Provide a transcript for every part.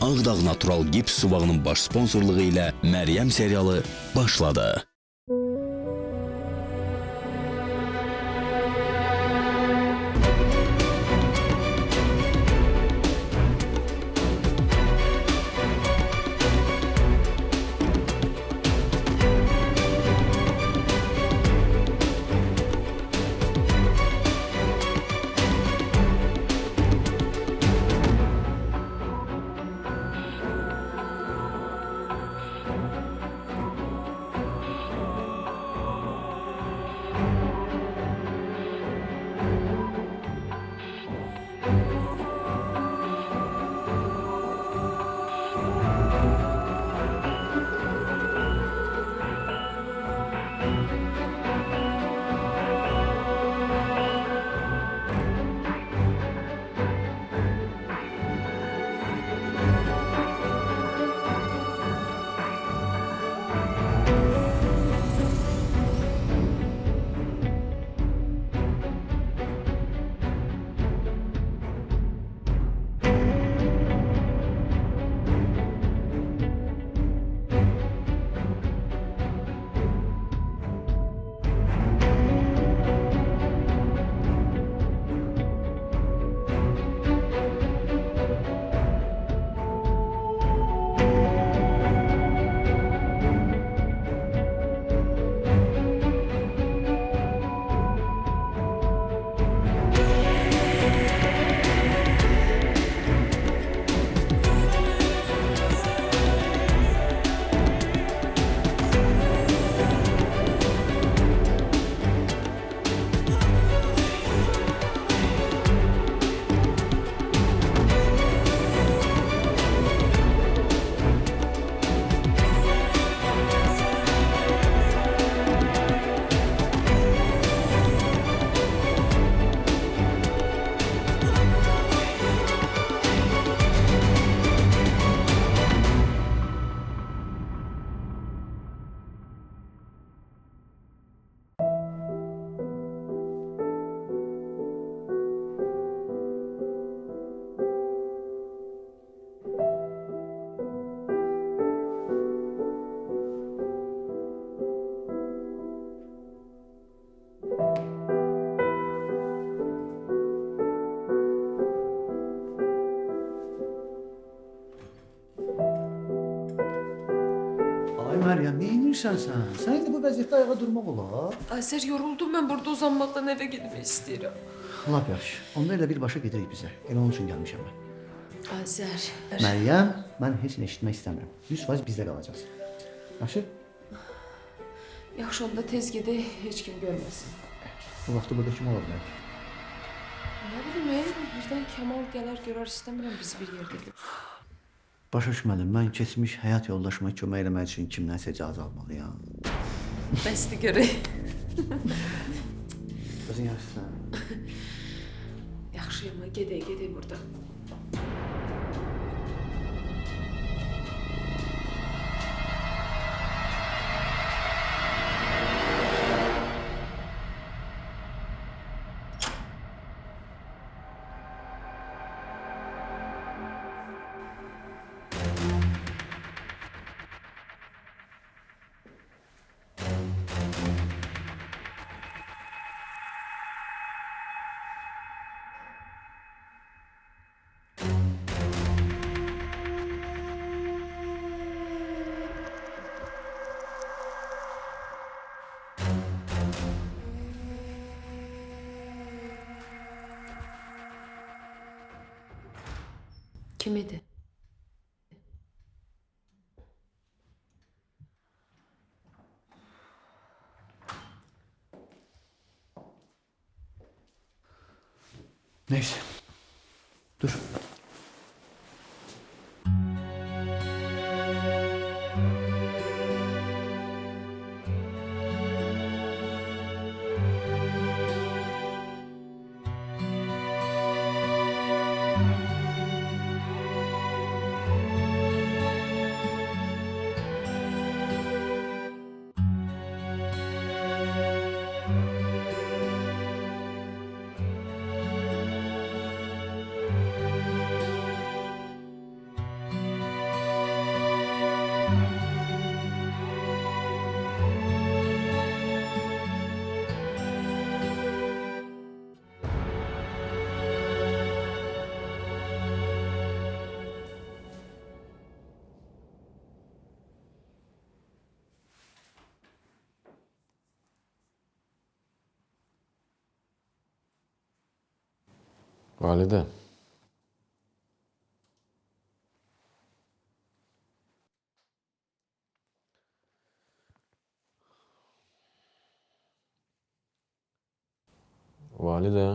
Ağdağ Natural Gips suvağının baş sponsorluğu ilə Məryəm serialı başladı. Meryem, ne inirsən sən? Sən indi bu vəziyyətdə ayağa durmaq olar. Aysel yoruldum, ben burada uzanmaktan eve gitmek istiyorum. Lap yaxşı. Onda elə birbaşa gedirik bizə. Elə onun üçün gəlmişəm mən. Aysel. Məryəm, mən heç nə eşitmək istəmirəm. 100% bizdə qalacağız. Yaxşı? Yaxşı onda tez gedək, heç kim görməsin. Bu vaxtda burada kim ola bilər? Ne bileyim, birden Kemal gələr görər, istəmirəm bizi bir yerdə gör. Başa düşmədim. Mən keçmiş həyat yoldaşıma kömək eləmək üçün kimdənsə icazə almalıyam. Bəsdi görək. Özün yaxşısan. Yaxşıyım, gedək buradan. Kim idi? Neyse. Dur. Validə. Validə.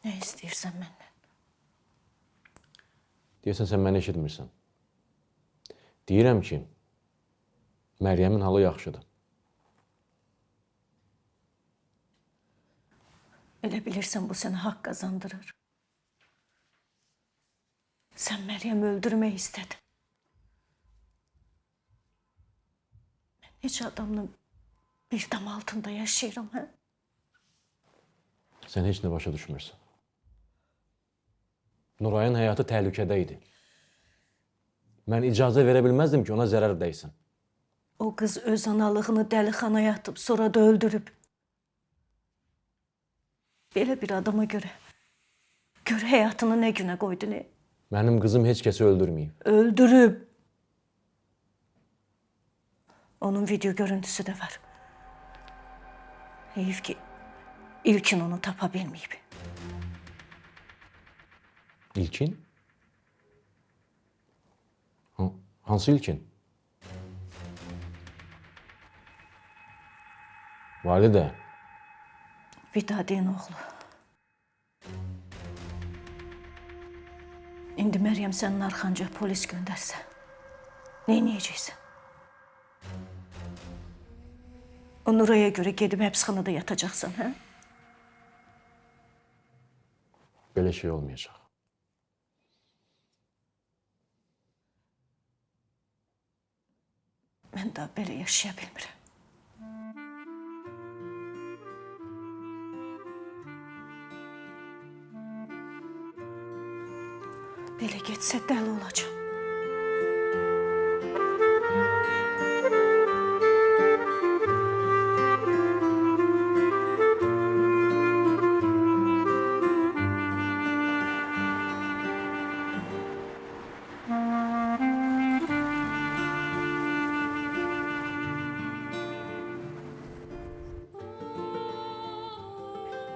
Nə istəyirsən məndən? Deyəsən sən məni eşitmirsən. Deyirəm ki, Məryəmin halı yaxşıdır. Elə bilirsən bu sənə haqq qazandırır. Sən Məryəmi öldürmək istədin. Mən heç adamla bir dam altında yaşayıram, hə? Sən heç nə başa düşmürsən. Nurayın həyatı təhlükədə idi. Mən icazə verə bilməzdim ki, ona zərər dəysin. O qız öz analığını dəlixanaya atıb, sonra da öldürüb. Belə bir adama görə həyatını nə günə qoydu, ne? Mənim qızım heç kəsi öldürməyib. Öldürüb. Onun video görüntüsü də var. Heyif ki, İlkin onu tapa bilməyib. İlkin? Hansı İlkin? Validə. Vidadiyin oğlu. İndi Məryəm sənin arxanca polis göndərsə, neyniyəcəksən? O Nuraya görə gedib həbsxanada yatacaqsan, hə? Belə şey olmayacaq. Mən daha belə yaşaya bilmirəm. Belə getsə dəli olacağım.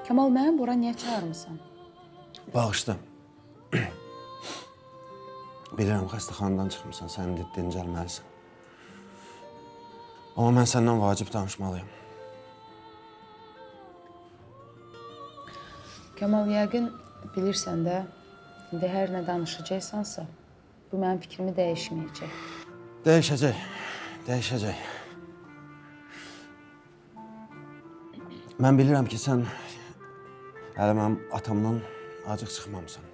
Kamal, məni bura niyə çağırmısan? Bağışla. Bilirəm, xəstəxanadan çıxmısan, sən indi dincəlməlisən. Amma mən səndən vacib danışmalıyım. Kamal, yəqin bilirsən də, indi hər nə danışacaqsansa, bu mənim fikrimi dəyişməyəcək. Dəyişəcək, dəyişəcək. Mən bilirəm ki, sən hələ mənim atamdan acıq çıxmamısan.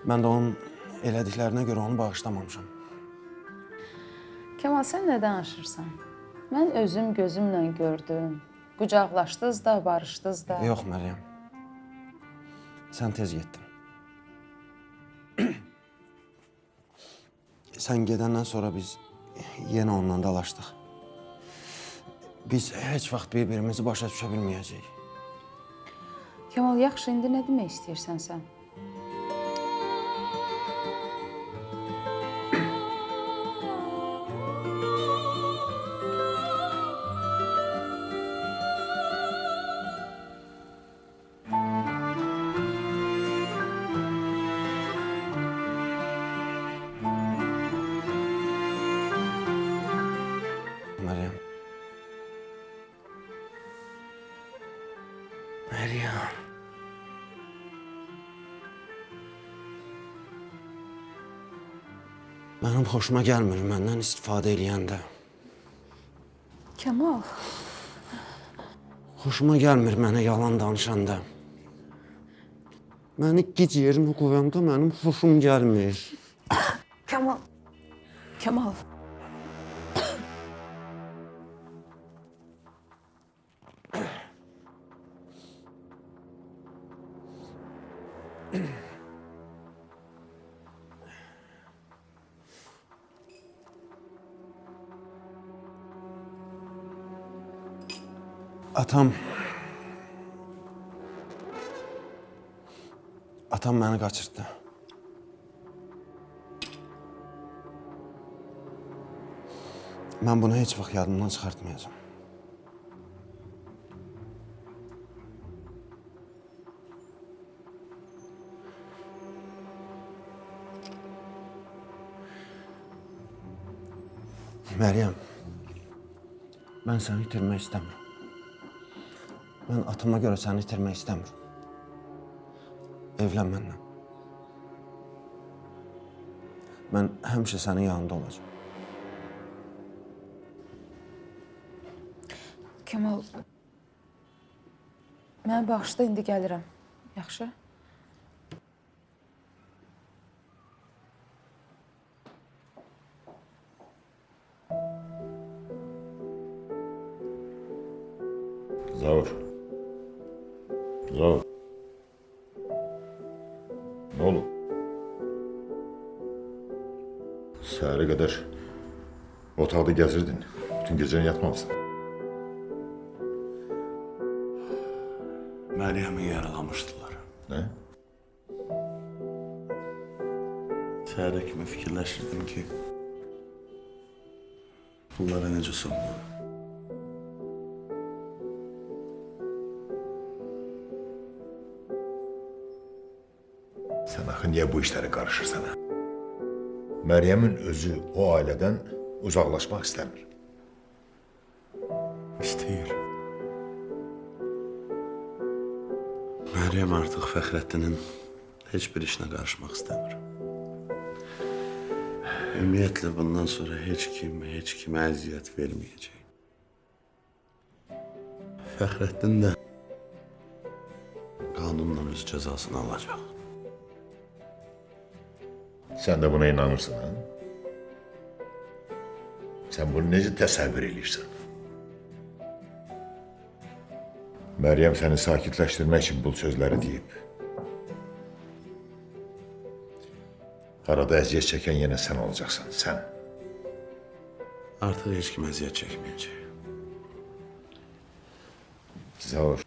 Mən də onun elədiklərinə görə onu bağışlamamışam. Kamal, sən nə danışırsan? Mən özüm gözümlə gördüm. Qucaqlaşdınız da, barışdınız da. Yox, Məryəm. Sən tez getdin. Sən gedəndən sonra biz yenə onunla dalaşdıq. Biz heç vaxt bir-birimizi başa düşə bilməyəcəyik. Kamal, yaxşı, indi nə demək istəyirsən sən? Məryəm. Məryəm. Mənim xoşuma gəlmir məndən istifadə eləyəndə. Kamal. Xoşuma gəlmir mənə yalan danışanda. Məni gic yerinə qoyanda mənim xoşum gəlmir. Kamal. Kamal. Atam məni qaçırtdı. Mən bunu heç vaxt yadımdan çıxartmayacağım. Məryəm, mən səni itirmək istəmirəm. Mən atıma görə səni itirmək istəmirəm. Evlən məndən. Mən həmişə sənin yanında olacağım. Kemal, mənə bağışla, indi gəlirəm. Yaxşı? Zavur. Zavur. Ne oldu? Səhərə qədər otaqda gəzirdin. Bütün gecəni yatmamısan. Məryəmi yaralamışdılar. Ne? Səhərə kimi fikirləşirdim ki, bunlara necə son qoyum. Sen axı niye bu işlere karışırsan ha? Meryem'in özü o aileden uzaklaşmak istemiyor. İstəyir. Məryəm artıq Fəxrəddinin heç bir işinə qarışmaq istəmir. Ümumiyyətlə bundan sonra heç kimə əziyyət verməyəcək. Fəxrəddin də qanunla öz cəzasını alacaq. Sen de buna inanırsın ha? Sen bunu necə təsəvvür edirsən? Meryem seni sakitleştirmek için bu sözleri deyip. Arada əziyyət çeken yine sen olacaksın, sen. Artıq heç kim əziyyət çəkməyəcək. Zavur,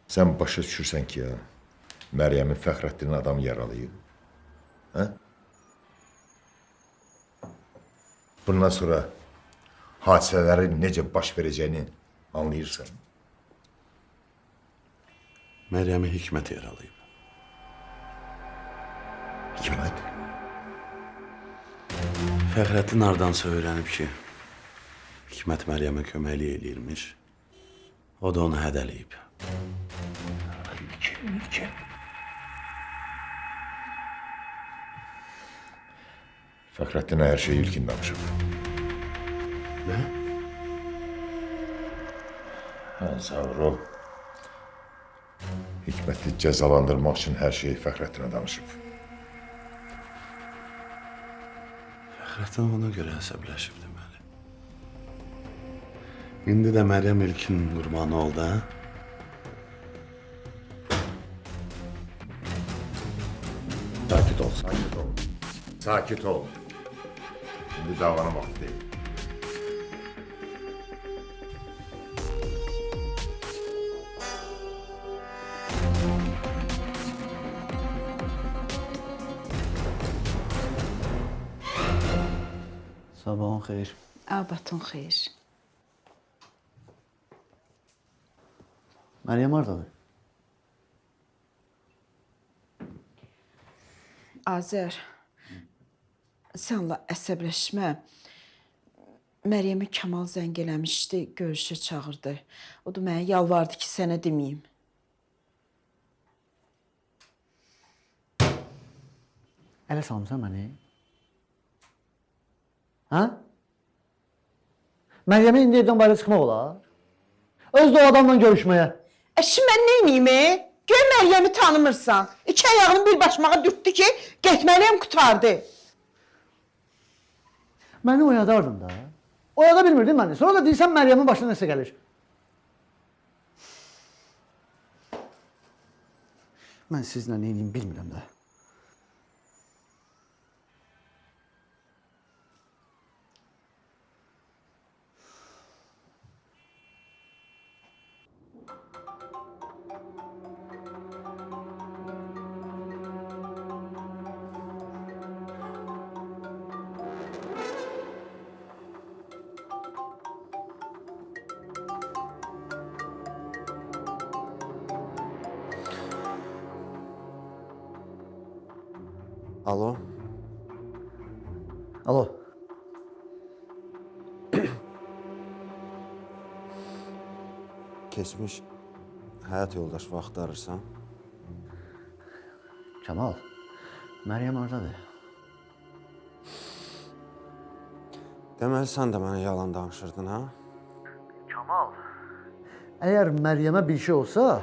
sen başa düşürsən ki ya, Meryem'in Fəxrəddinin adamı yaralayıb. Ha? Bundan sonra hadisələrin necə baş verəcəyini anlayırsan. Məryəmi Hikmət yaralayıb. Hikmət. Fəxrəddin hardansa öyrənib ki, Hikmət Məryəmə köməklik eləyirmiş. O da onu hədələyib. İlkin. Fəxrəddinə hər şey ilkin danışıb. Nə? Ha, Zavur o. Hikməti cəzalandırmaq üçün hər şeyi Fəxrəddinə danışıb. Fəxrəddin ona görə əsəbləşib deməli. İndi də Məryəm ilkin qurbanı oldu, ha? Sakit ol. Sakit ol. Şimdi davanın vakti değil. Sabahın xeyir. Abatın xeyir. Məryəm hardadır? Azər, sənlə əsəbləşmə. Məryəmi Kamal zəng eləmişdi, görüşə çağırdı. O da mənə yalvardı ki, sənə deməyim. Ələ salmısan məni? Ha? Məryəmə indi evdən bayra çıxmaq olar? Öz də o adamla görüşməyə. Şimdi mən neyniyim? Göy Məryəmi tanımırsan. İki ayağını bir başmağa dürtdü ki, getməliyəm qutardı. Məni oyadardın da. Oyada bilmirdin məni. Sonra da deyirsən Məryəmin başına nəsə gəlir. Mən sizlə neyniyim bilmirəm də. Alo, Alo. keçmiş həyat yoldaşı axtarırsan? Kemal, Meryem oradadır. Deməli sən də mənə yalan danışırdın, ha? Eğer Meryem'e bir şey olsa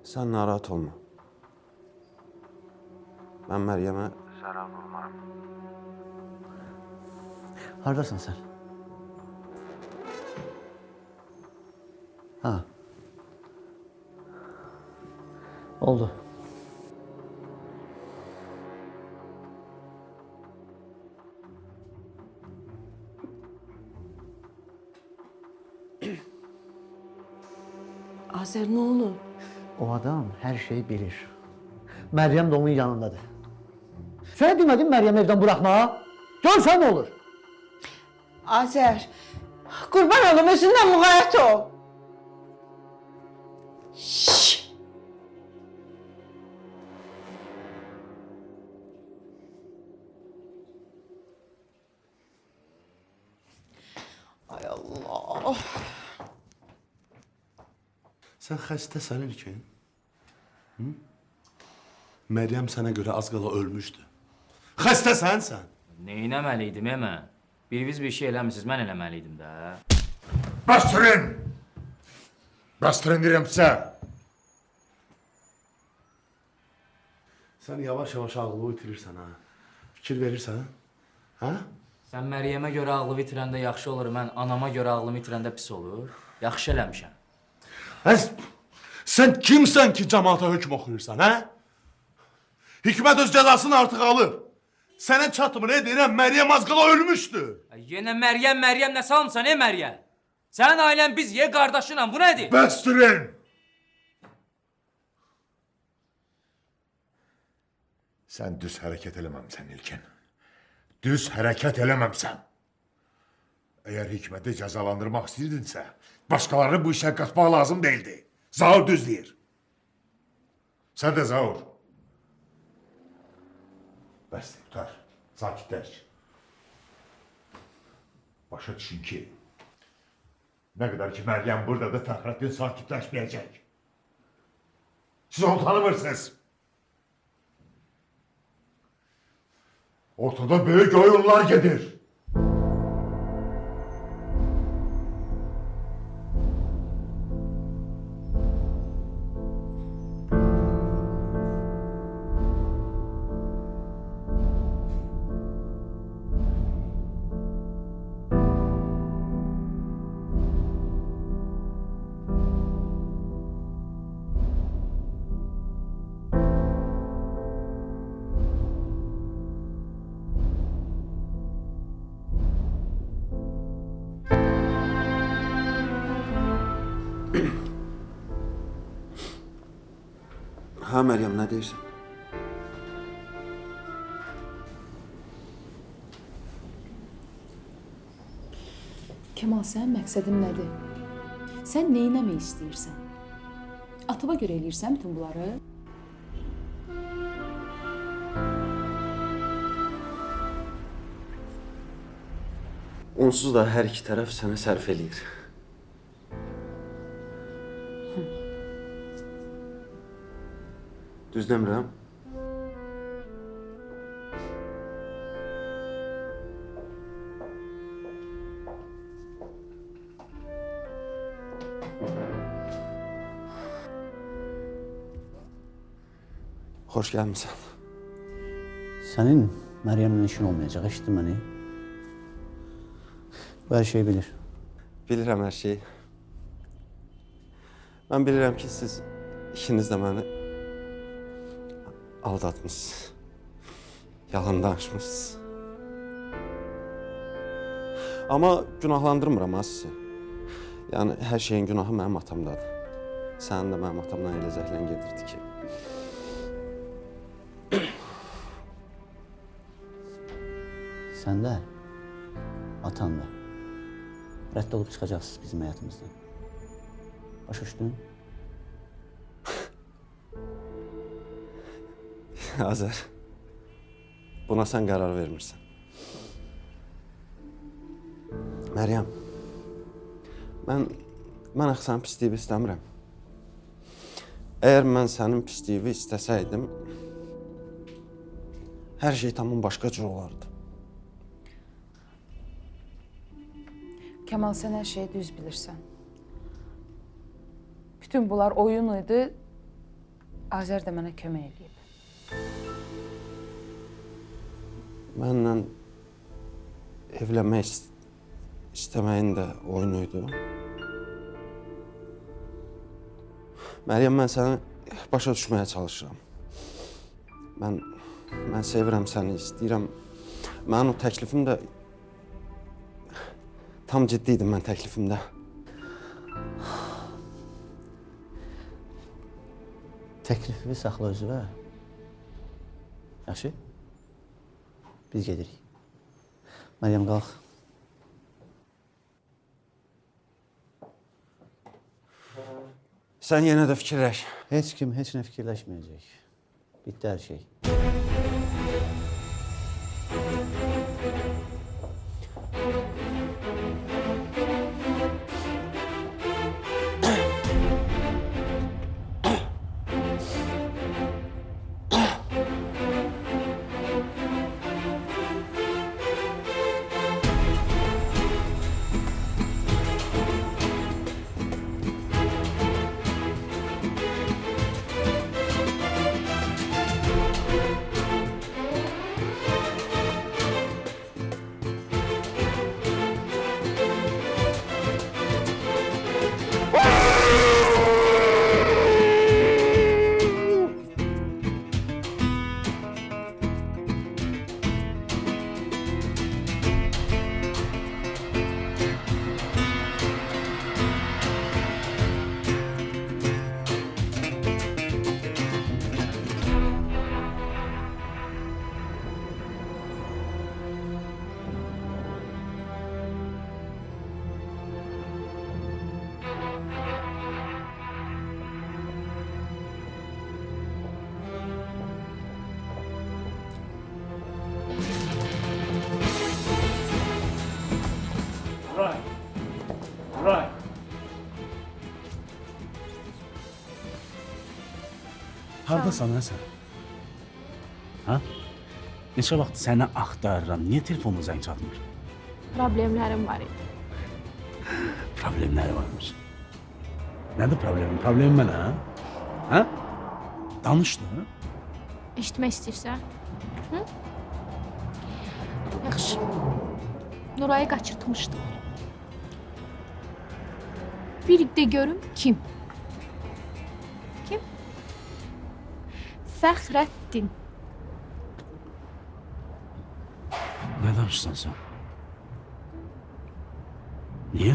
Sən narahat olma. Mən Məryəmə zərər vurmaram. haradasın sen? Ha. Oldu. Azər, nə olub? O adam her şeyi bilir. Meryem de onun yanındadır. Sen demedin Meryem'i evden bırakma. Görsen ne olur? Azər, qurban olum, özündən müğayət ol. Şşş! Ay Allah! Sən xəstəsən İlkin? Hı? Məryəm sənə görə az qala ölmüşdü. Xəstəsən sən? Neynəməliydim mən? Biriniz bir şey eləmişsiniz, mən eləməliydim də. Bastırın! Bastırın deyirəm sizə. Sən yavaş-yavaş ağlını itirirsən, ha? Fikir verirsən, ha? Sən Məryəmə görə ağlı itirəndə yaxşı olur, mən anama görə ağlımı itirəndə pis olur. Yaxşı eləmişəm. Sən kimsən ki, cəmaata hökm oxuyursan, hə? Hikmət öz cəzasını artıq alıb. Sənə çatmır, deyirəm, Məryəm az qala ölmüşdü. Yenə Məryəm nə salmısan, Məryəm? Sənin ailən biz, qardaşınam, bu nədir? Bastırın! Sən düz hərəkət eləməmsən İlkin. Düz hərəkət eləməmsən. Əgər Hikməti cəzalandırmaq istəyirdinsə, başqalarını bu işə qatmaq lazım değildi. Zaur düz deyir. Sən də Zaur. Bəsdir, tutar. Sakitləş. Başa düşün ki, nə qədər ki Məryəm buradadır, Fəxrəddin sakitləşməyəcək. Siz onu tanımırsınız. Ortada böyük oyunlar gedir. Ha Məryəm, nə deyirsən? Kemal, sənin məqsədin nədir? Sən neynəmək istəyirsən? Atıva görə eləyirsən bütün bunları? Onsuz da hər iki tərəf sənə sərf eləyir. Düz demirəm? Xoş gəlmisən. Sənin Məryəmlə işin olmayacaq, eşitdin məni? Bu hər şeyi bilir. Bilirəm hər şeyi. Mən bilirəm ki, siz ikiniz də məni aldatmışsınız. Yalan danışmışsınız. Amma günahlandırmıram ha sizi. Yəni, hər şeyin günahı mənim atamdadır. Sənin də mənim atamdan elə zəhlən gedirdi ki. Sən də, atan da rədd olub çıxacaqsınız bizim həyatımızdan. Başa düşdün? Azər, buna sən qərar vermirsən. Məryəm, Mən axı sənin pisliyi istəmirəm. Əgər mən sənin pisliyi istəsəydim, hər şey tamam başqa cür olardı. Kemal, sən hər şeyi düz bilirsən. Bütün bunlar oyun idi. Azər də mənə kömək edib. Mənlə evlənmək istəməyin də oyun idi. Məryəm, mən səni başa düşməyə çalışıram. Mən sevirəm səni, istəyirəm. Mənim o təklifim də tam ciddi idim mən təklifimdə. Təklifini saxla özünə. Yaxşı? Biz gedirik. Məryəm, qalx. Sən yenə də fikirləş. Heç kim heç nə fikirləşməyəcək. Bitdi hər şey. Hardasan ha sən? Ha? Neçə vaxt səni axtarıram, niyə telefonun zəng çalmır? Problemlərim var idi. Problemləri varmış. Nədir problemin? Problemin mənə, ha? Ha? Danış da. Eşitmək istəyirsən? Hı? Yaxşı. Nurayı qaçırtmışdılar. Bir də görüm kim? Kim? Fəxrəddin. Nə danışsan sən? Niyə?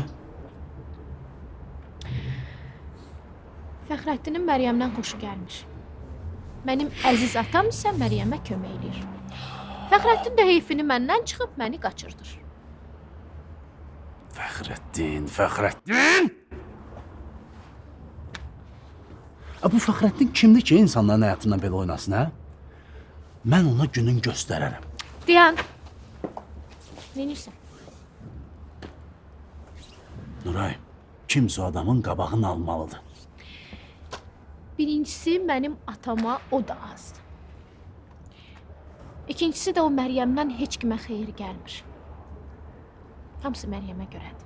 Fəxrəddinin Məryəmdən xoşu gəlmiş. Mənim əziz atam isə Məryəmə kömək edir. Fəxrəddin də heyfini məndən çıxıb məni qaçırdır. Fəxrəddin! Bu Fəxrəddin kimdir ki, insanların həyatından belə oynasın, hə? Mən ona günün göstərərəm. Dayan. Neynirsən? Nuray, kimsə o adamın qabağını almalıdır. Birincisi, mənim atama o da azdır. İkincisi də o Məryəmdən heç kimə xeyir gəlmir. Hamısı Məryəmə görədir.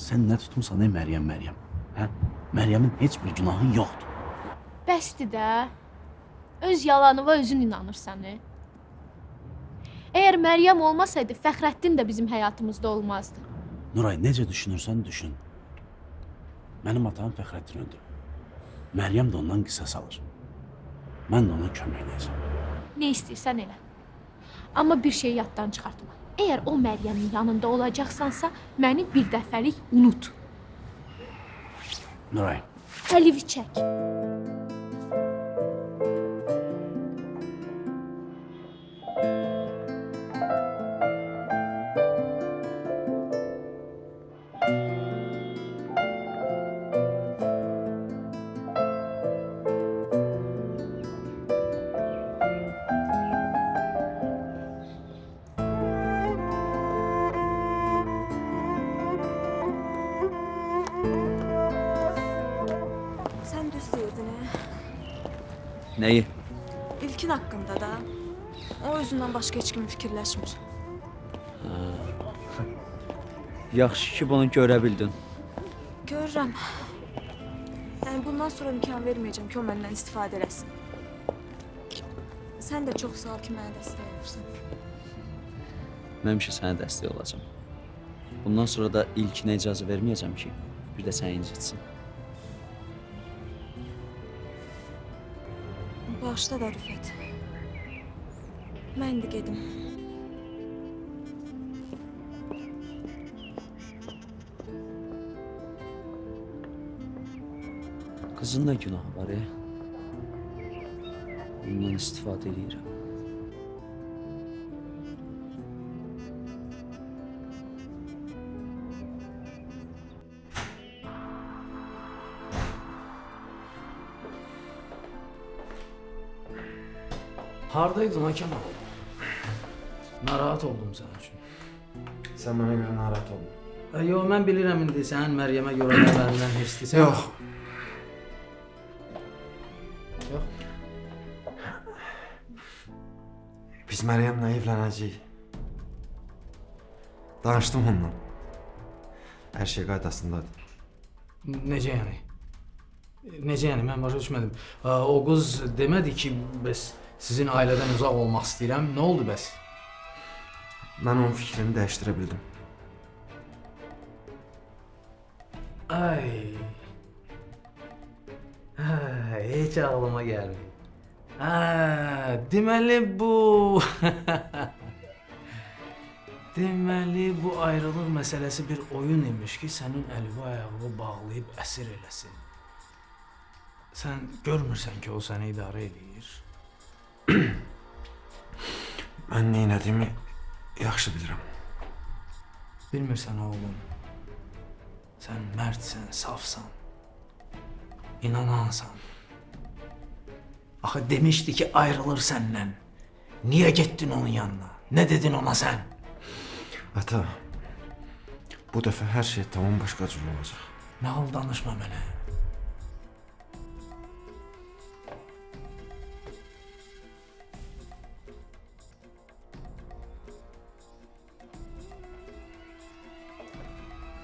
Sən nə tutmusan, ey Məryəm? Hə? Məryəmin heç bir günahı yoxdur. Bəsdir də. Öz yalanıva özün inanırsan. Əgər Məryəm olmasaydı, Fəxrəddin də bizim həyatımızda olmazdı. Nuray, necə düşünürsən, düşün. Mənim atam Fəxrəddin öldü. Məryəm də ondan qisas alır. Mən də ona kömək edəcəm. Nə istəyirsən elə. Amma bir şeyi yaddan çıxartma. Əgər o Məryəmin yanında olacaqsansa, məni bir dəfəlik unut. Nuray. Əlivi çək. Nəyi? İlkin haqqında da. O özündən başqa heç kimi fikirləşmir. Yaxşı ki, bunu görə bildin. Görürəm. Yəni bundan sonra imkan verməyəcəm ki, o məndən istifadə eləsin. Sən də çox sağ ol ki, mənə dəstək olursan. Mən həmişə sənə dəstək olacağam. Bundan sonra da ilkinə icazə verməyəcəm ki, bir də səni incitsin. Bağışla da Rüfət. Mən indi gedim. Qızın da günahı var, Ondan istifadə edirəm. Hardaydın ha Kemal? Narahat oldum sənin üçün. Sən mənə görə narahat olma. Yox, mən bilirəm indi sən Məryəmə görə məndən hirsliysən. Yox. Yox. Biz Məryəmlə evlənəcəyik. Danışdım onunla. Hər şey qaydasındadır. Necə yəni? Necə yəni? Mən başa düşmədim. O qız demədi ki, bəs sizin ailədən uzaq olmaq istəyirəm. Nə oldu bəs? Mən onun fikrini dəyişdirə bildim. Ay. Heç ağlıma gəlmir. Deməli bu... Deməli bu ayrılıq məsələsi bir oyun imiş ki, sənin əlini ayağını bağlayıb əsir eləsin. Sən görmürsən ki, o səni idarə edir. Mən nə etdiyimi yaxşı bilirəm. Bilmirsən oğlum. Sən mərdsən, safsan. İnanansan. Axı demişdi ki, ayrılır səndən. Niyə getdin onun yanına? Nə dedin ona sən? Ata, bu dəfə hər şey tamam başqa cür olacaq. Nə ol danışma mənə.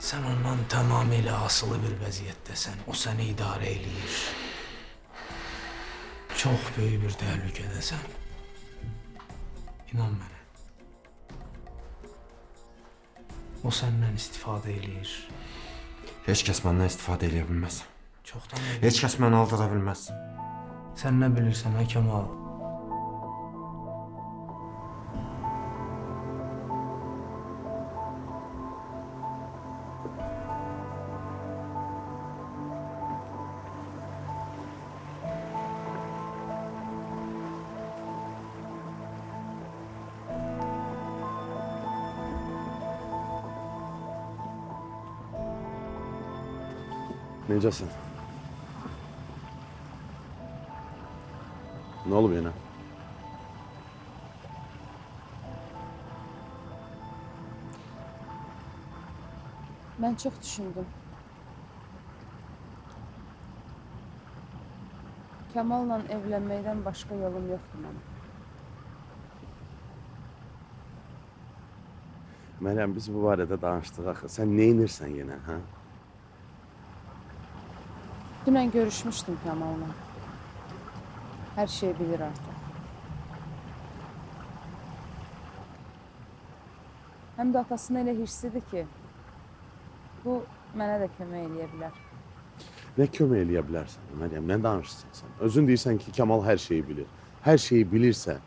Sən ondan tamamilə asılı bir vəziyyətdəsən. O səni idarə eləyir. Çox böyük bir təhlükədəsən. İnan mənə. O səndən istifadə eləyir. Heç kəs məndən istifadə edə bilməz. Çoxdan Heç kəs məni aldada bilməz. Sən nə bilirsən, ha Kemal? Necəsən? Nə olub yenə? Mən çox düşündüm. Kəmalla evlənməkdən başqa yolum yoxdur mənim. Məryəm, biz bu barədə danışdıq axı. Sən nə edirsən yenə, hə? Dünən görüşmüşdüm Kəmalla. Hər şeyi bilir artıq. Həm də atasına elə hirslidir ki, bu mənə də kömək eləyə bilər. Nə kömək eləyə bilərsən, Məryəm? Nə danışırsan sən? Özün deyirsən ki, Kəmal hər şeyi bilir. Hər şeyi bilirsə,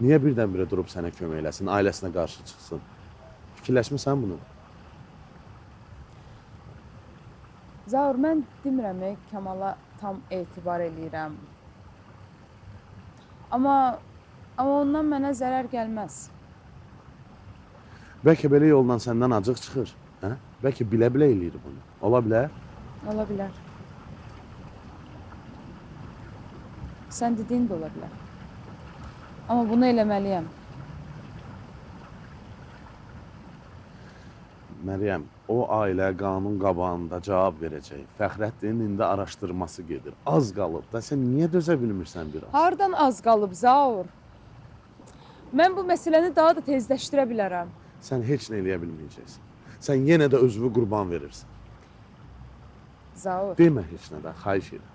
niyə birdən-birə durub sənə kömək eləsin, ailəsinə qarşı çıxsın? Fikirləşmirsən bunu? Zaur, mən demirəm Kəmala tam etibar eləyirəm. Amma ondan mənə zərər gəlməz. Bəlkə belə yolla səndən acıq çıxır, hə? Bəlkə bilə-bilə eləyir bunu. Ola bilər? Ola bilər. Sən dediyin də ola bilər. Amma bunu eləməliyəm. Məryəm, o ailə qanun qabağında cavab verəcək. Fəxrəddinin indi araşdırması gedir. Az qalıb da sən niyə dözə bilmirsən biraz? Hardan az qalıb Zaur? Mən bu məsələni daha da tezləşdirə bilərəm. Sən heç nə eləyə bilməyəcəksən. Sən yenə də özünü qurban verirsən. Zaur. Demə heç nə də, xahiş edirəm.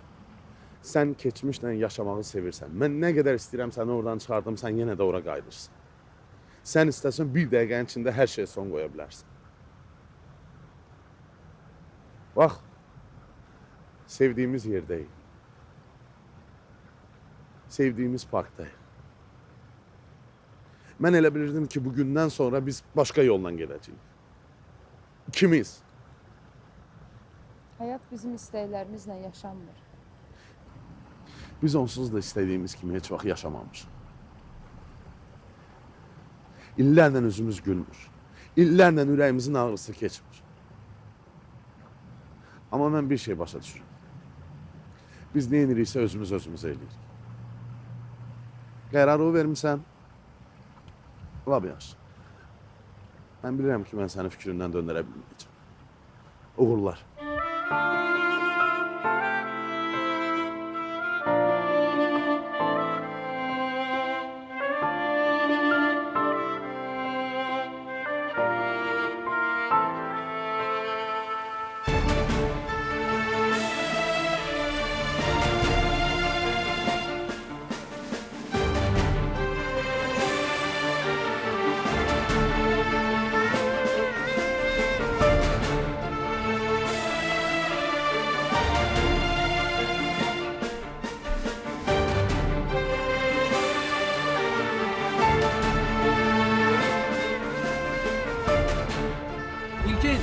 Sən keçmişlə yaşamağı sevirsən. Mən nə qədər istəyirəm səni oradan çıxardım, sən yenə də ora qayıdırsan. Sən istəsən bir dəqiqənin içində hər şeyə son qoya bilərsən. Bax, sevdiyimiz yerdəyik. Sevdiyimiz parkdayıq. Mən elə bilirdim ki, bugündən sonra biz başqa yolla gedəcəyik. İkimiz. Həyat bizim istəklərimizlə yaşanmır. Biz onsuz da istədiyimiz kimi heç vaxt yaşamamışıq. İllərlə üzümüz gülmür. İllərlə ürəyimizin ağrısı keçmir. Amma mən bir şey başa düşürüm. Biz nə ediriksə özümüz eləyirik. Qərarı o vermişsən, lab yaxşı. Mən bilirəm ki, mən səni fikrindən döndərə bilməyəcəm. Uğurlar. İlkin.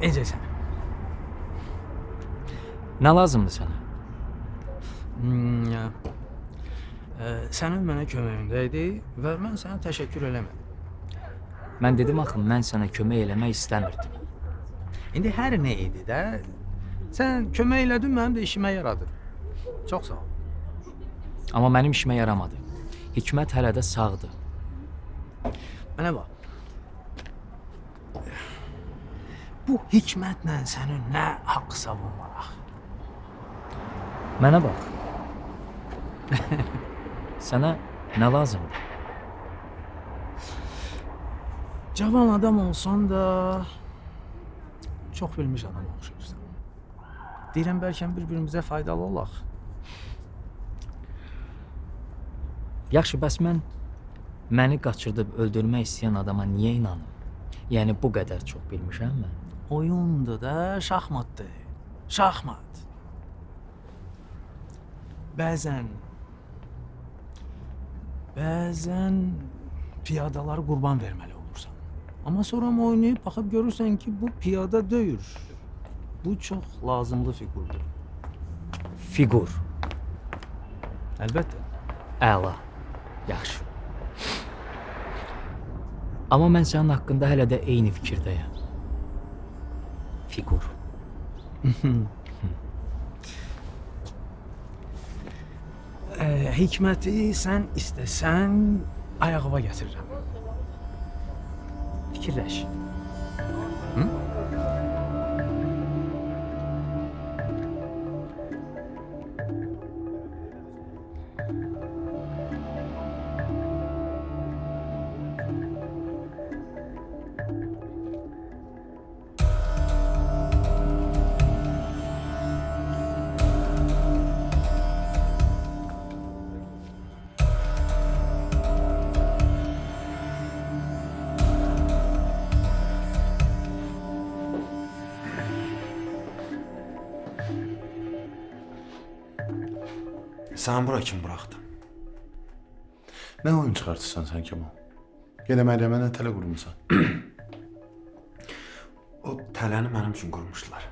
Necəsən? Nə lazımdır sənə? Sənin mənə köməyində idi və mən sənə təşəkkür eləmədim. Mən dedim axı, mən sənə kömək eləmək istəmirdim. İndi hər nə idi də, sən kömək elədin, mənim də işimə yaradı. Çox sağ ol. Amma mənim işimə yaramadı. Hikmət hələ də sağdır. Mənə bax. Bu hikmətlə sənin nə haqq savun var axı? Mənə bax. Sənə nə lazımdır? Cavan adam olsan da çox bilmiş adam oxşayırsan. Deyirəm bəlkə bir-birimizə faydalı olaq. Yaxşı, bəs mən məni qaçırdıb öldürmək istəyən adama niyə inanım? Yəni bu qədər çox bilmişəm mən. Oyundur da, şahmatdır. Şahmat. Bəzən piyadaları qurban verməli olursan. Amma sonra oynayıb baxıb görürsən ki, bu piyada deyil. Bu çox lazımlı fiqurdur. Fiqur. Əlbəttə. Əla. Yaxşı. Amma mən sənin haqqında hələ də eyni fikirdəyəm. Fiqur. Hikməti sən istəsən ayağıma gətirirəm. Fikirləş. Hı? Sən bura kim buraxdın? Nə oyun çıxartırsan sən Kemal? Yenə Məryəmə nə tələ qurmusan? O tələni mənim üçün qurmuşdular.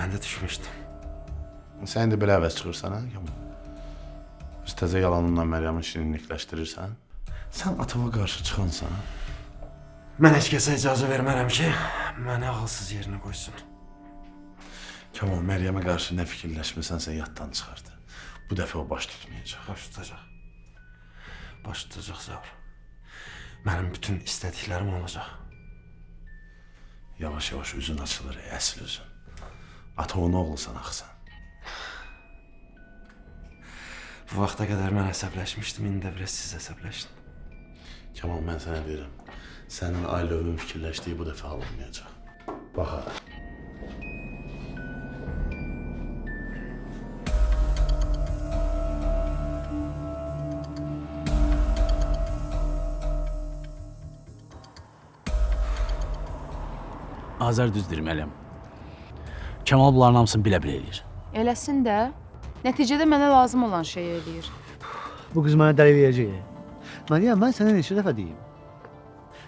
Mən də düşmüşdüm. Sən də belə əvəz çıxırsan, hə Kemal? Öz təzə yalanınla Məryəmi şirinlikləşdirirsən? Sən atama qarşı çıxansan. Mən heç kəsə icazə vermərəm ki, məni ağılsız yerinə qoysun. Kemal, Məryəmə qarşı nə fikirləşmisənsə yaddan çıxardı. Bu dəfə o baş tutmayacaq. Baş tutacaq. Baş tutacaq Zaur. Mənim bütün istədiklərim olacaq. Yavaş-yavaş üzün açılır, əsl üzün. Atovun oğlusan axı sən. Bu vaxta qədər mən əsəbləşmişdim, indi də biraz siz əsəbləşdin. Kemal, mən sənə deyirəm, sənin ailövün fikirləşdiyi bu dəfə alınmayacaq. Bax ha. Azər düz deyir Məryəm. Kemal bunların hamısını bilə-bilə eləyir. Eləsin də. Nəticədə mənə lazım olan şeyi eləyir. Bu qız mənə dəli eləyəcək. Məryəm, mən sənə neçə dəfə deyim.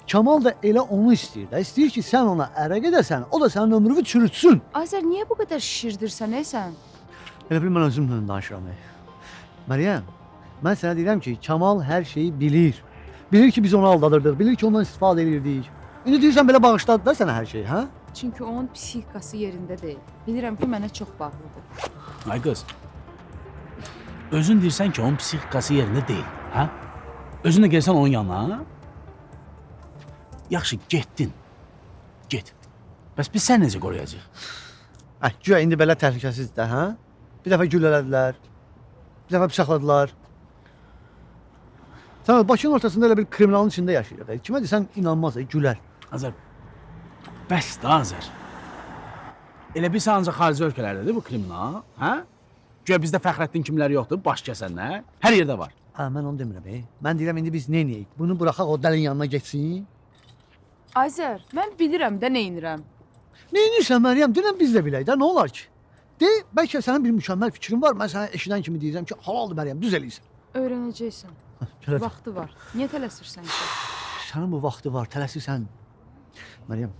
Kemal da elə onu istəyir də. İstəyir ki, sən ona ərə gedəsən, o da sənin ömrünü çürütsün. Azər, niyə bu qədər şişirdirsən, sən? Elə bil mən özümlə danışıram. Məryəm, mən sənə deyirəm ki, Kemal hər şeyi bilir. Bilir ki, biz onu aldadırdıq, bilir ki, ondan istifadə edirdik. İndi deyirsən belə bağışladı da sənə hər şey, hə? Çünki onun psixikası yerində deyil. Bilirəm ki, mənə çox bağlıdır. Ay qız, özün deyirsən ki, onun psixikası yerində deyil, hə? Özün də gəlsən onun yanına, yaxşı, getdin, get. Bəs biz sən necə qoruyacaq? Güya indi belə təhlükəsizdir də, hə? Bir dəfə güllələdilər, bir dəfə bıçaqladılar. Sən Bakının ortasında elə bir kriminalın içində yaşayır. Kimə desən inanmaz, gülər. Azər, bəs də Azər. Elə bilsən ancaq xarici ölkələrdədir bu kriminal, hə? Güya bizdə Fəxrəddin kimləri yoxdur, baş kəsənlər, hər yerdə var. Mən onu demirəm, Mən deyirəm, indi biz neyniyik? Bunu buraxaq o dəlin yanına geçsin. Azər, mən bilirəm də neynirəm. Neynirsən Məryəm? Denən biz də bilək də, nə olar ki? De, bəlkə sənin bir mükəmməl fikrin var, mən sənə eşidən kimi deyəcəm ki, halaldır Məryəm, düz eləyirsən. Öyrənəcəksən. Vaxtı var. Niyə tələsirsən ki? Sənin bu vaxtı var, tələsirsən. Məryəm,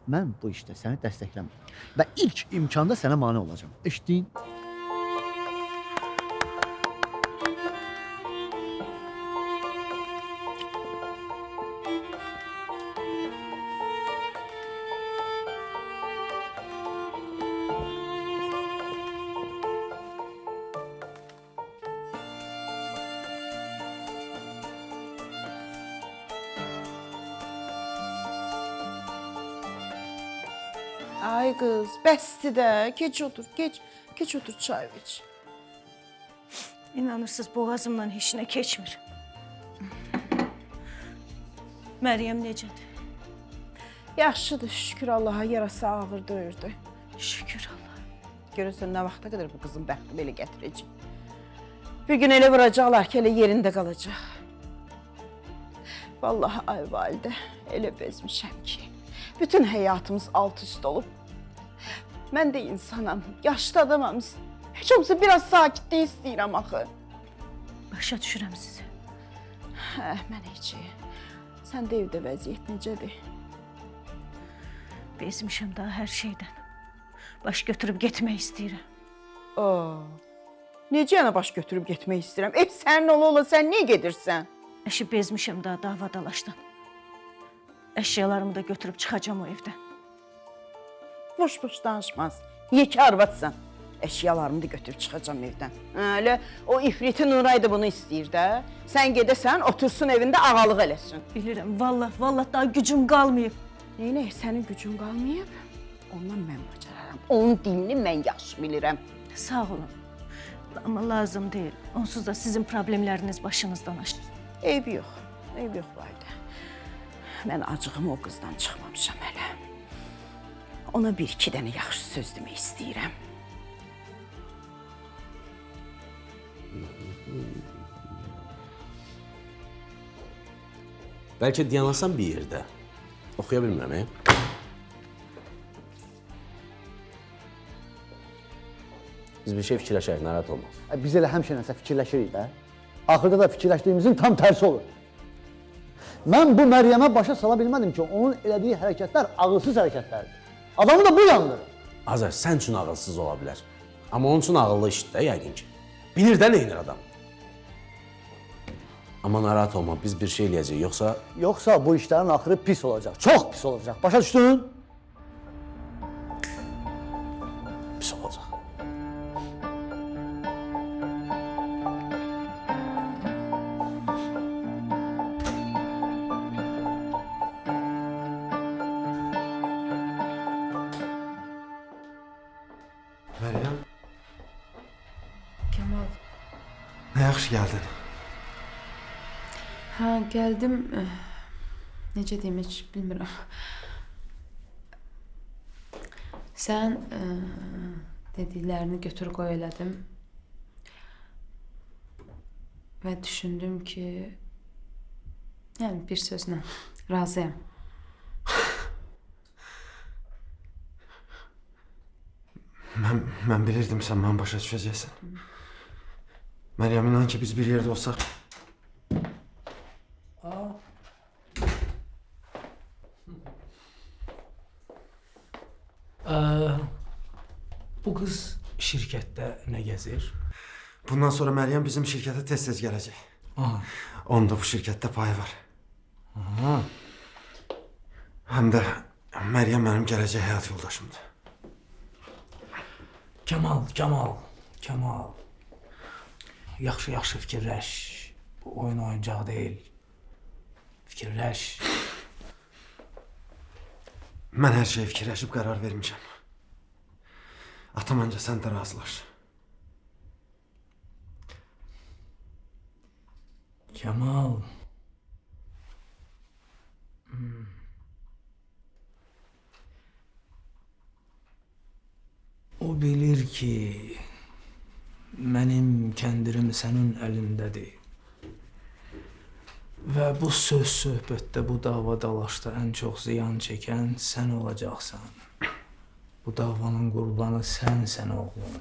mən bu işdə səni dəstəkləmirəm. Və ilk imkanda sənə mane olacağam. Eşitdin? Ay qız, bəsdir də. Keç otur, keç. Keç otur, çay iç. İnanırsınız, boğazımdan heç nə keçmir. Məryəm necədir? Yaxşıdır, şükür Allaha, yarası ağır döyürdü. Şükür Allah. Görürsən, nə vaxta qədər bu qızın bəxti belə gətirəcək. Bir gün elə vuracaqlar ki, elə yerində qalacaq. Vallahi ay validə, elə bezmişəm ki, bütün həyatımız alt-üst olub. Mən də insanam, yaşlı adamam. Heç olmasa biraz sakitlik istəyirəm axı. Başa düşürəm sizi. Mən heç. Sən də evdə vəziyyət necədir? Bezmişəm daha hər şeydən. Baş götürüb getmək istəyirəm. Necə yana baş götürüb getmək istəyirəm? Ev sənin ola, sən niyə gedirsən? Əşi bezmişəm daha davadalaşdan. Əşyalarımı da götürüb çıxacam o evdən. Boş-boş danışmaz. Niyə ki arvadsan? Əşyalarımı da götürüb çıxacam evdən. Elə o ifriti Nuray da bunu istəyir də. Sən gedəsən, otursun evində ağalıq eləsin. Bilirəm, vallah daha gücüm qalmayıb. Neynək, sənin gücün qalmayıb? Ondan mən bacararam. Onun dilini mən yaxşı bilirəm. Sağ olun. Amma lazım deyil. Onsuz da sizin problemləriniz başınızdan aşır. Eybi yox, eybi yox Validə. Mən acığımı o qızdan çıxmamışam hələ. Ona bir-iki dənə yaxşı söz demək istəyirəm. Bəlkə dayanasan bir yerdə. Oxuya bilmirəm, Biz bir şey fikirləşərik, narahat olma. Biz elə həmişə nəsə fikirləşirik də. Axırda da fikirləşdiyimizin tam tərsi olur. Mən bu Məryəmə başa sala bilmədim ki, onun elədiyi hərəkətlər ağılsız hərəkətlərdir. Adamı da bu yandırır. Azər, sən üçün ağılsız ola bilər. Amma onun üçün ağıllı işdir də, yəqin ki. Bilir də neynir adam. Amma narahat olma, biz bir şey eləyəcəyik, yoxsa... Yoxsa bu işlərin axırı pis olacaq, çox pis olacaq. Başa düşdün? Pis olacaq. Nə yaxşı gəldin. Hə, gəldim. Necə deyim, heç bilmirəm. Sən dediklərini götür qoy elədim. Və düşündüm ki, yəni bir sözlə razıyam. Mən bilirdim sən məni başa düşəcəksən. Məryəm, inan ki, biz bir yerdə olsaq... Bu qız şirkətdə nə gəzir? Bundan sonra Məryəm bizim şirkətə tez-tez gələcək. Aha. Onun da bu şirkətdə payı var. Aha. Həm də Məryəm mənim gələcək həyat yoldaşımdır. Kemal. Yaxşı fikirləş. Bu oyun oyuncağı deyil. Fikirləş. Mən hər şeyi fikirləşib qərar vermişəm. Atam öncə sən də razılaş. Kemal. O bilir ki, mənim kəndirim sənin əlindədir. Və bu söz söhbətdə, bu dava-dalaşda ən çox ziyan çəkən sən olacaqsan. Bu davanın qurbanı sən oğlum.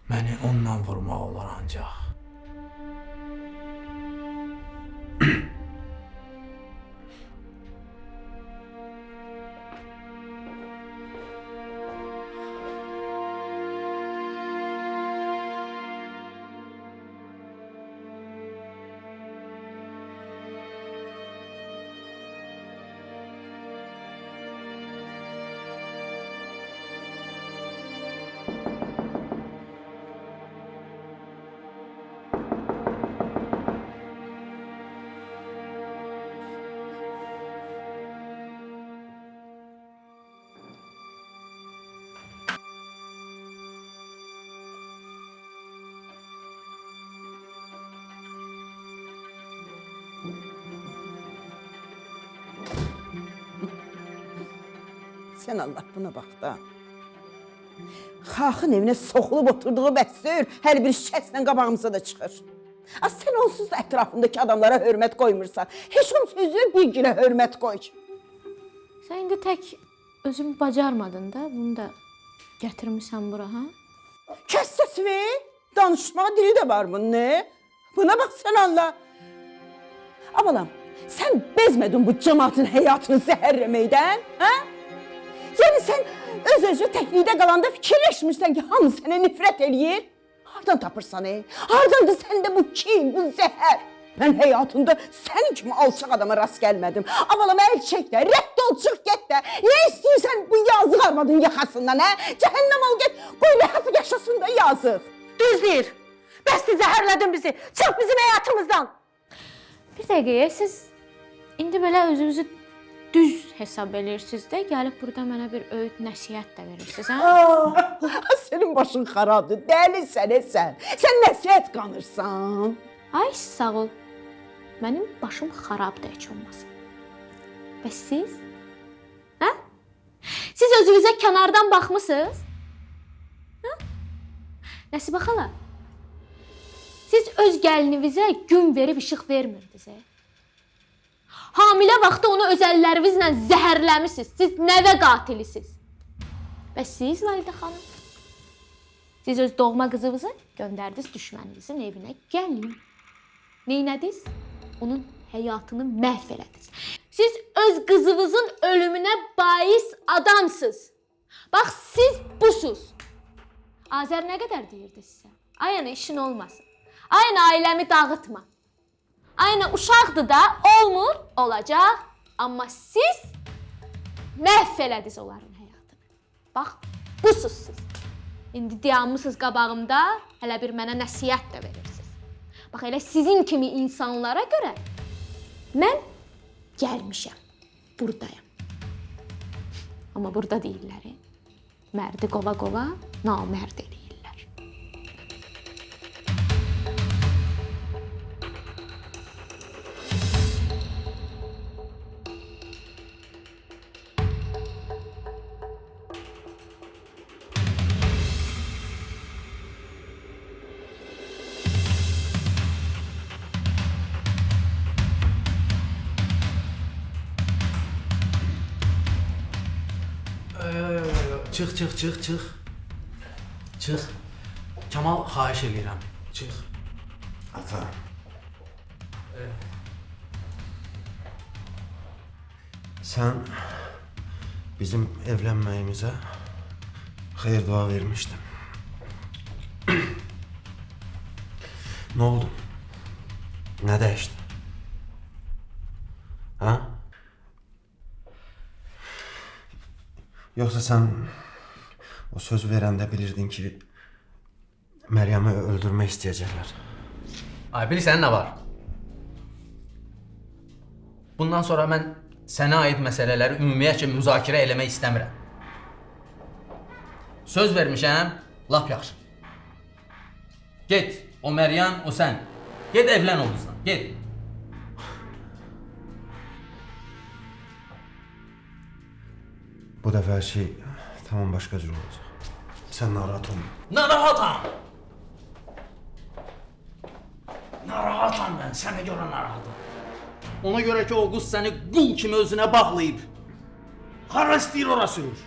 Məni onunla vurmaq olar ancaq. Sən Allah buna bax da. Xalqın evinə soxulub oturduğu bəsdir, hər bir şəxslə qabağımıza da çıxır. Sən onsuz da ətrafındakı adamlara hörmət qoymursan. Heç onun sözü bir gilə hörmət qoy. Sən indi tək özün bacarmadın da, bunu da gətirmisən bura, ha? Kəs səsi, danışmağa dili də var bunun, ne? Buna bax sən Allah. Abalam, sən bezmədin bu cəmaatın həyatını zəhərləməkdən, ha? Yəni sən öz-özü təklikdə qalanda fikirləşmirsən ki, hamı sənə nifrət eləyir? Hardan tapırsan, Hardandır səndə bu kin, bu zəhər? Mən həyatımda sənin kimi alçaq adama rast gəlmədim. Abalam, əl çək də, rədd ol, çıx get də. Nə istəyirsən bu yazıq arvadın yaxasından, Cəhənnəm ol get, qoy rahat yaşasın da yazıq. Düz deyir. Bəs zəhərlədin bizi. Çıx bizim həyatımızdan. Bir dəqiqəyə, siz indi belə özünüzü düz hesab edirsiniz də, gəlib burada mənə bir öyüd nəsihət də verirsiniz, hə? Sənin başın xarabdır, dəlisən sən. Sən nəsihət qanırsan. Ay, sağ ol. Mənim başım xarabdır heç olmasın. Bəs siz? Hə? Siz özünüzə kənardan baxmısınız? Hə? Nəsibə xala, siz öz gəlinivizə gün verib işıq vermirdiniz, Hamilə vaxtı onu öz əllərinizlə zəhərləmisiniz. Siz nəvə qatilisiniz. Bəs siz, Validə xanım? Siz öz doğma qızınızı göndərdiniz düşməninizin evinə. Gəlin. Neynədiniz? Onun həyatını məhv elədiniz. Siz öz qızınızın ölümünə bais adamsınız. Bax, siz busuz. Azər nə qədər deyirdi sizə? Ayana işin olmasın. Ayana ailəmi dağıtma. Aynen uşaqdır da, olmur, olacaq. Amma siz məhv elədiniz onların həyatını. Bax, busuz siz. İndi dayanmısınız qabağımda, hələ bir mənə nəsihət də verirsiniz. Bax, elə sizin kimi insanlara görə mən gəlmişəm, buradayım. Amma burada deyirlər, mərdi qova-qova, namərd eləyirlər. Çıx, çıx, çıx, çıx. Çıx. Kamal, xahiş eləyirəm. Çıx. Ata. Sen bizim evlenməyimizə xeyir dua vermiştin. Ne oldu? Ne değişti? Ha? Yoksa sen o söz verəndə bilirdin ki Meryem'i öldürmək istəyəcəklər. Ay, bilirsən nə var? Bundan sonra mən sənə aid məsələləri ümumiyyətcə müzakirə eləmək istəmirəm. Söz vermişəm, lap yaxşı. Get, o Məryəm, o sən. Get evlən onunla, get. Bu defa her şey tamam başka cür olacak. Sen narahat olma. Narahatam. Narahatam mən, sənə görə narahatam. Ona görə ki, o qız səni qul kimi özünə bağlayıb. Hara istəyir ora sürür.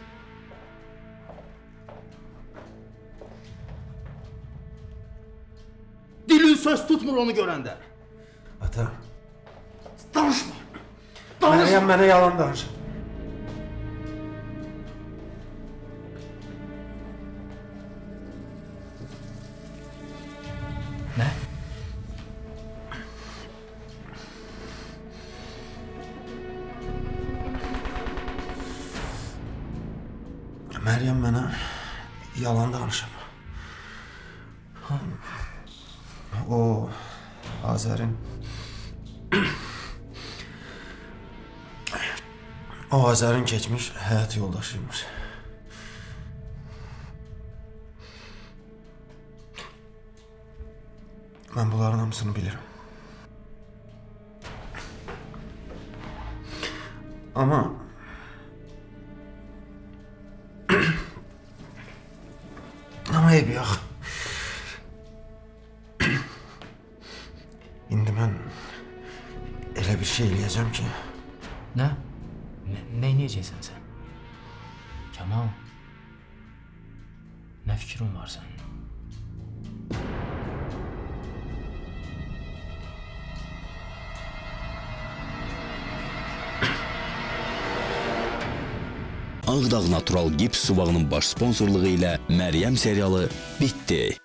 Dilin söz tutmur onu görəndə. Ata. Danışma. Meryem bana yalan danışır. Nə? Meryem bana yalan danışır. O Azer'in o Azer'in geçmiş hayat yoldaşıymış. Ben bunların hamısını bilirim. Ama ama eybi yok. İndi mən elə bir şey eləyəcəm ki... Nə? Nə eləyəcəksən sən? Kamal, nə fikrin var sənin? Ağdağ Natural Gips suvağının baş sponsorluğu ilə Məryəm serialı bitdi.